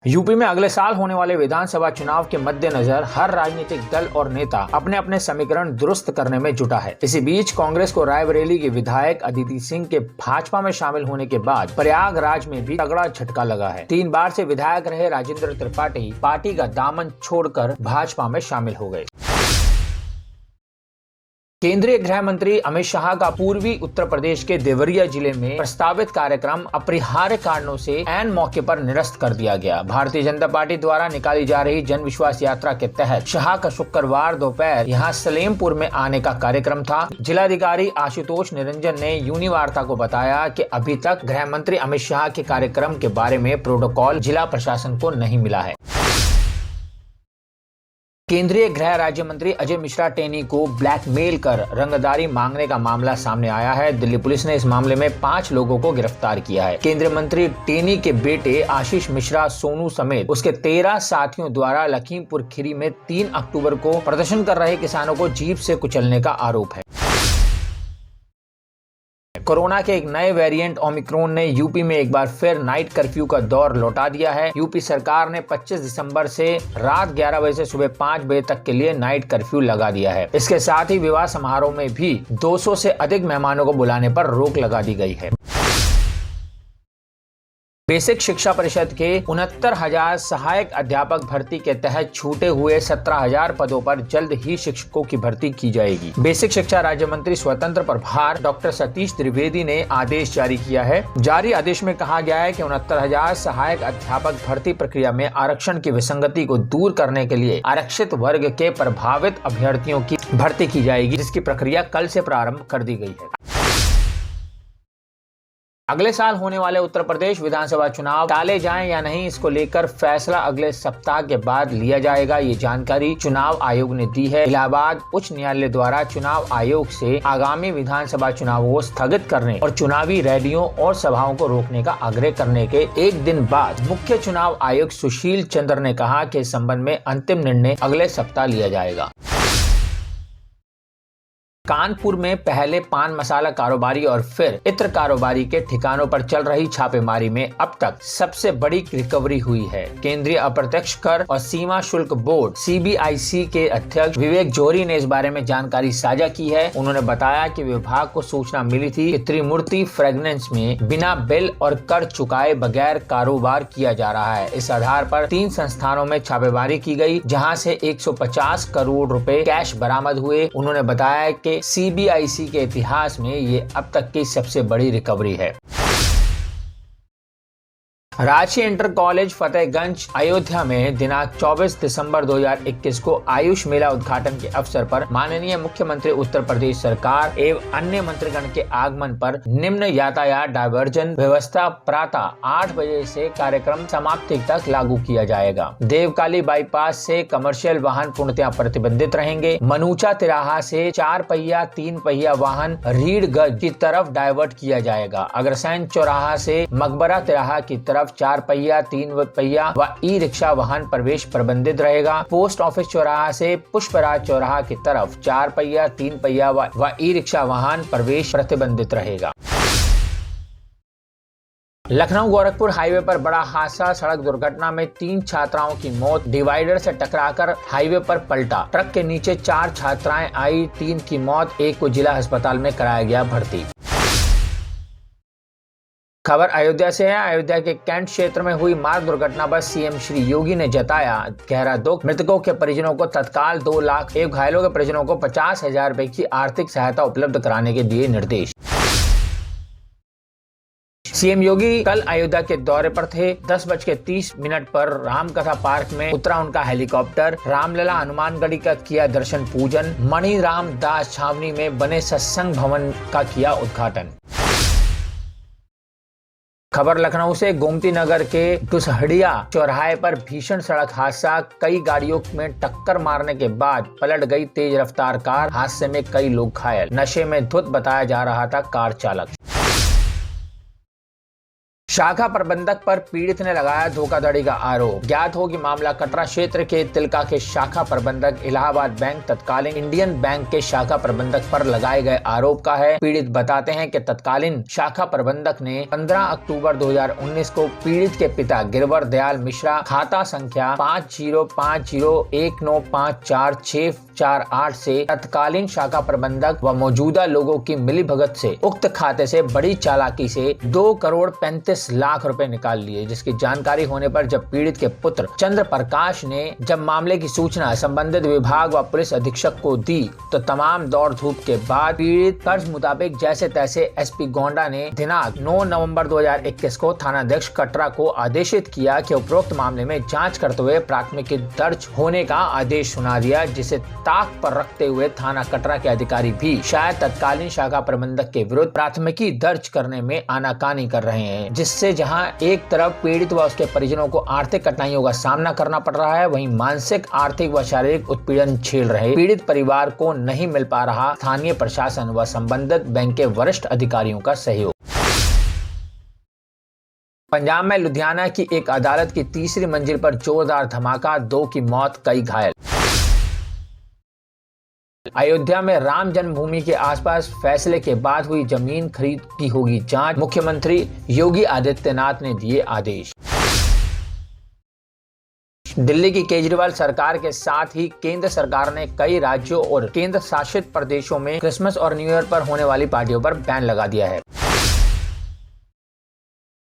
UP में अगले साल होने वाले विधानसभा चुनाव के मद्देनजर हर राजनीतिक दल और नेता अपने अपने समीकरण दुरुस्त करने में जुटा है। इसी बीच कांग्रेस को रायबरेली के विधायक अदिति सिंह के भाजपा में शामिल होने के बाद प्रयागराज में भी तगड़ा झटका लगा है। 3 बार से विधायक रहे राजेंद्र त्रिपाठी पार्टी का दामन छोड़कर भाजपा में शामिल हो गए। केंद्रीय गृह मंत्री अमित शाह का पूर्वी उत्तर प्रदेश के देवरिया जिले में प्रस्तावित कार्यक्रम अपरिहार्य कारणों से ऐन मौके पर निरस्त कर दिया गया। भारतीय जनता पार्टी द्वारा निकाली जा रही जन विश्वास यात्रा के तहत शाह का शुक्रवार दोपहर यहां सलेमपुर में आने का कार्यक्रम था। जिलाधिकारी आशुतोष निरंजन ने यूनिवार्ता को बताया कि अभी तक गृह मंत्री अमित शाह के कार्यक्रम के बारे में प्रोटोकॉल जिला प्रशासन को नहीं मिला है। केंद्रीय गृह राज्य मंत्री अजय मिश्रा टेनी को ब्लैकमेल कर रंगदारी मांगने का मामला सामने आया है। दिल्ली पुलिस ने इस मामले में 5 लोगों को गिरफ्तार किया है। केंद्रीय मंत्री टेनी के बेटे आशीष मिश्रा सोनू समेत उसके 13 साथियों द्वारा लखीमपुर खीरी में 3 अक्टूबर को प्रदर्शन कर रहे किसानों को जीप से कुचलने का आरोप है। कोरोना के एक नए वेरिएंट ओमिक्रॉन ने यूपी में एक बार फिर नाइट कर्फ्यू का दौर लौटा दिया है। यूपी सरकार ने 25 दिसंबर से रात 11 बजे से सुबह 5 बजे तक के लिए नाइट कर्फ्यू लगा दिया है। इसके साथ ही विवाह समारोह में भी 200 से अधिक मेहमानों को बुलाने पर रोक लगा दी गई है। बेसिक शिक्षा परिषद के 69,000 सहायक अध्यापक भर्ती के तहत छूटे हुए 17,000 पदों पर जल्द ही शिक्षकों की भर्ती की जाएगी। बेसिक शिक्षा राज्य मंत्री स्वतंत्र प्रभार डॉक्टर सतीश द्विवेदी ने आदेश जारी किया है। जारी आदेश में कहा गया है कि 69,000 सहायक अध्यापक भर्ती प्रक्रिया में आरक्षण की विसंगति को दूर करने के लिए आरक्षित वर्ग के प्रभावित अभ्यर्थियों की भर्ती की जाएगी, जिसकी प्रक्रिया कल से प्रारंभ कर दी गई है। अगले साल होने वाले उत्तर प्रदेश विधानसभा चुनाव टाले जाएं या नहीं, इसको लेकर फैसला अगले सप्ताह के बाद लिया जाएगा। ये जानकारी चुनाव आयोग ने दी है। इलाहाबाद उच्च न्यायालय द्वारा चुनाव आयोग से आगामी विधानसभा चुनावों को स्थगित करने और चुनावी रैलियों और सभाओं को रोकने का आग्रह करने के एक दिन बाद मुख्य चुनाव आयुक्त सुशील चंद्र ने कहा कि इस संबंध में अंतिम निर्णय अगले सप्ताह लिया जाएगा। कानपुर में पहले पान मसाला कारोबारी और फिर इत्र कारोबारी के ठिकानों पर चल रही छापेमारी में अब तक सबसे बड़ी रिकवरी हुई है। केंद्रीय अप्रत्यक्ष कर और सीमा शुल्क बोर्ड CBIC के अध्यक्ष विवेक जोहरी ने इस बारे में जानकारी साझा की है। उन्होंने बताया कि विभाग को सूचना मिली थी कि त्रिमूर्ति फ्रेग्रेंस में बिना बिल और कर चुकाए बगैर कारोबार किया जा रहा है। इस आधार पर 3 संस्थानों में छापेमारी की गई, जहां से 150 करोड़ रुपए कैश बरामद हुए। उन्होंने बताया कि CBIC के इतिहास में ये अब तक की सबसे बड़ी रिकवरी है। रांची इंटर कॉलेज फतेहगंज अयोध्या में दिनांक 24 दिसंबर 2021 को आयुष मेला उद्घाटन के अवसर पर माननीय मुख्यमंत्री उत्तर प्रदेश सरकार एवं अन्य मंत्रीगण के आगमन पर निम्न यातायात डायवर्जन व्यवस्था प्रातः 8 बजे से कार्यक्रम समाप्ति तक लागू किया जाएगा। देवकाली बाईपास से कमर्शियल वाहन पूर्णतः प्रतिबंधित रहेंगे। मनुचा तिराहा से 4 पहिया 3 पहिया वाहन रीढ़गंज की तरफ डाइवर्ट किया जाएगा। अग्रसेन चौराहा से मकबरा तिराहा की तरफ 4 पहिया 3 पहिया व ई रिक्शा वाहन प्रवेश प्रतिबंधित रहेगा। पोस्ट ऑफिस चौराहा से पुष्पराज चौराहा की तरफ 4 पहिया 3 पहिया व ई रिक्शा वाहन प्रवेश प्रतिबंधित रहेगा। लखनऊ गोरखपुर हाईवे पर बड़ा हादसा। सड़क दुर्घटना में 3 छात्राओं की मौत। डिवाइडर से टकराकर हाईवे पर पलटा। ट्रक के नीचे 4 छात्राएं आई, 3 की मौत, 1 को जिला अस्पताल में कराया गया भर्ती। खबर अयोध्या से है। अयोध्या के कैंट क्षेत्र में हुई मार्ग दुर्घटना पर सीएम श्री योगी ने जताया गहरा दुख। मृतकों के परिजनों को तत्काल 2 लाख एवं घायलों के परिजनों को 50,000 रुपए की आर्थिक सहायता उपलब्ध कराने के दिए निर्देश। सीएम योगी कल अयोध्या के दौरे पर थे। 10:30 पर रामकथा पार्क में उतरा उनका हेलीकॉप्टर। रामलला हनुमानगढ़ी का किया दर्शन पूजन। मणिराम दास छावनी में बने सत्संग भवन का किया उद्घाटन। खबर लखनऊ से। गोमती नगर के दुसहड़िया चौराहे पर भीषण सड़क हादसा। कई गाड़ियों में टक्कर मारने के बाद पलट गई तेज रफ्तार कार। हादसे में कई लोग घायल। नशे में धुत बताया जा रहा था कार चालक। शाखा प्रबंधक पर पीड़ित ने लगाया धोखाधड़ी का आरोप। ज्ञात हो कि मामला कटरा क्षेत्र के तिलका के शाखा प्रबंधक इलाहाबाद बैंक तत्कालीन इंडियन बैंक के शाखा प्रबंधक पर लगाए गए आरोप का है। पीड़ित बताते हैं कि तत्कालीन शाखा प्रबंधक ने 15 अक्टूबर 2019 को पीड़ित के पिता गिरवर दयाल मिश्रा खाता संख्या 505019544648 से तत्कालीन शाखा प्रबंधक व मौजूदा लोगों की मिलीभगत से उक्त खाते से बड़ी चालाकी से 2,35,00,000 रुपए निकाल लिए, जिसकी जानकारी होने पर जब पीड़ित के पुत्र चंद्र प्रकाश ने जब मामले की सूचना संबंधित विभाग व पुलिस अधीक्षक को दी तो तमाम दौड़ धूप के बाद पीड़ित कर्ज मुताबिक जैसे तैसे एसपी गोंडा ने दिनांक 9 नवंबर 2021 को थानाध्यक्ष कटरा को आदेशित किया कि उपरोक्त मामले में जांच करते हुए प्राथमिकी दर्ज होने का आदेश सुना दिया, जिसे ताक पर रखते हुए थाना कटरा के अधिकारी भी शायद तत्कालीन शाखा प्रबंधक के विरुद्ध प्राथमिकी दर्ज करने में आनाकानी कर रहे हैं, जिससे जहां एक तरफ पीड़ित व उसके परिजनों को आर्थिक कठिनाइयों का सामना करना पड़ रहा है, वहीं मानसिक, आर्थिक व शारीरिक उत्पीड़न झेल रहे पीड़ित परिवार को नहीं मिल पा रहा स्थानीय प्रशासन व संबंधित बैंक के वरिष्ठ अधिकारियों का सहयोग। पंजाब में लुधियाना की एक अदालत की तीसरी मंजिल पर जोरदार धमाका, 2 की मौत, कई घायल। अयोध्या में राम जन्मभूमि के आसपास फैसले के बाद हुई जमीन खरीद की होगी जांच, मुख्यमंत्री योगी आदित्यनाथ ने दिए आदेश। दिल्ली की केजरीवाल सरकार के साथ ही केंद्र सरकार ने कई राज्यों और केंद्र शासित प्रदेशों में क्रिसमस और न्यू ईयर पर होने वाली पार्टियों पर बैन लगा दिया है।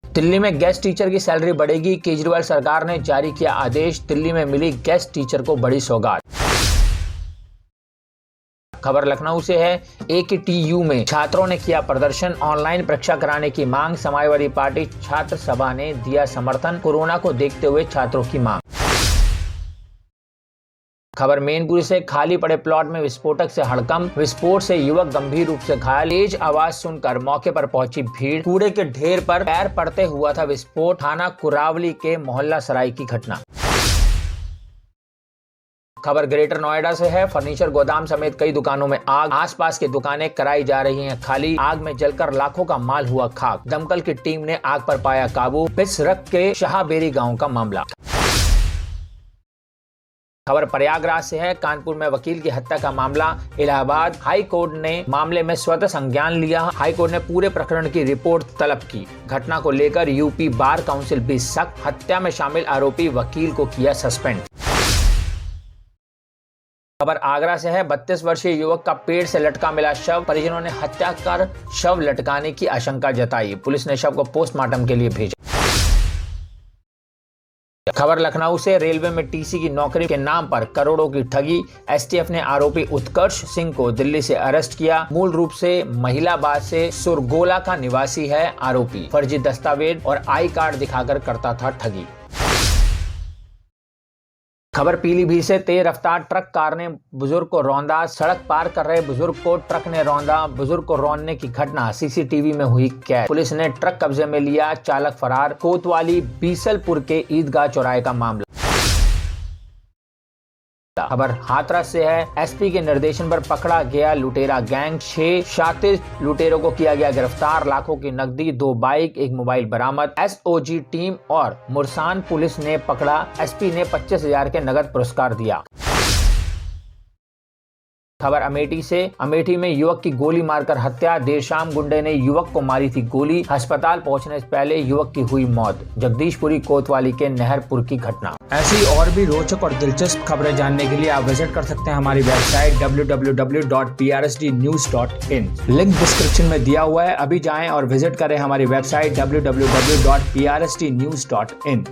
दिल्ली में गेस्ट टीचर की सैलरी बढ़ेगी, केजरीवाल सरकार ने जारी किया आदेश, दिल्ली में मिली गेस्ट टीचर को बड़ी सौगात। खबर लखनऊ से है। AKTU में छात्रों ने किया प्रदर्शन, ऑनलाइन परीक्षा कराने की मांग, समाजवादी पार्टी छात्र सभा ने दिया समर्थन, कोरोना को देखते हुए छात्रों की मांग। खबर मैनपुरी से, खाली पड़े प्लॉट में विस्फोटक से हड़कंप, विस्फोट से युवक गंभीर रूप से घायल, तेज आवाज सुनकर मौके पर पहुंची भीड़, कूड़े के ढेर पर पैर पड़ते हुआ था विस्फोट, थाना कुरावली के मोहल्ला सराय की घटना। खबर ग्रेटर नोएडा से है। फर्नीचर गोदाम समेत कई दुकानों में आग, आसपास की दुकानें कराई जा रही हैं खाली, आग में जलकर लाखों का माल हुआ खाक, दमकल की टीम ने आग पर पाया काबू, पिसरख के शाहबेरी गांव का मामला। खबर प्रयागराज से है। कानपुर में वकील की हत्या का मामला, इलाहाबाद हाई कोर्ट ने मामले में स्वतः संज्ञान लिया, हाई कोर्ट ने पूरे प्रकरण की रिपोर्ट तलब की। घटना को लेकर यूपी बार काउंसिल भी सख्त, हत्या में शामिल आरोपी वकील को किया सस्पेंड। खबर आगरा से है। 32 वर्षीय युवक का पेड़ से लटका मिला शव, परिजनों ने हत्या कर शव लटकाने की आशंका जताई, पुलिस ने शव को पोस्टमार्टम के लिए भेजा। खबर लखनऊ से, रेलवे में टीसी की नौकरी के नाम पर करोड़ों की ठगी, एसटीएफ ने आरोपी उत्कर्ष सिंह को दिल्ली से अरेस्ट किया, मूल रूप से महिलाबाद से सुरगोला का निवासी है आरोपी, फर्जी दस्तावेज और आई कार्ड दिखाकर करता था ठगी। खबर पीलीभीत से, तेज रफ्तार ट्रक कार ने बुजुर्ग को रौंदा, सड़क पार कर रहे बुजुर्ग को ट्रक ने रौंदा, बुजुर्ग को रौंदने की घटना सीसीटीवी में हुई कैद, पुलिस ने ट्रक कब्जे में लिया, चालक फरार। कोतवाली बीसलपुर के ईदगाह चौराहे का मामला। खबर हाथरस से है। एसपी के निर्देशन पर पकड़ा गया लुटेरा गैंग, 6 शातिर लुटेरों को किया गया गिरफ्तार, लाखों की नकदी, 2 बाइक, 1 मोबाइल बरामद। एसओजी टीम और मुरसान पुलिस ने पकड़ा, एसपी ने 25,000 के नगद पुरस्कार दिया। खबर अमेठी से, अमेठी में युवक की गोली मारकर हत्या, देर शाम गुंडे ने युवक को मारी थी गोली, अस्पताल पहुंचने से पहले युवक की हुई मौत। जगदीशपुरी कोतवाली के नहरपुर की घटना। ऐसी और भी रोचक और दिलचस्प खबरें जानने के लिए आप विजिट कर सकते हैं हमारी वेबसाइट www.prsdnews.in, लिंक डिस्क्रिप्शन में दिया हुआ है, अभी जाएं और विजिट करें हमारी वेबसाइट www.prsdnews.in।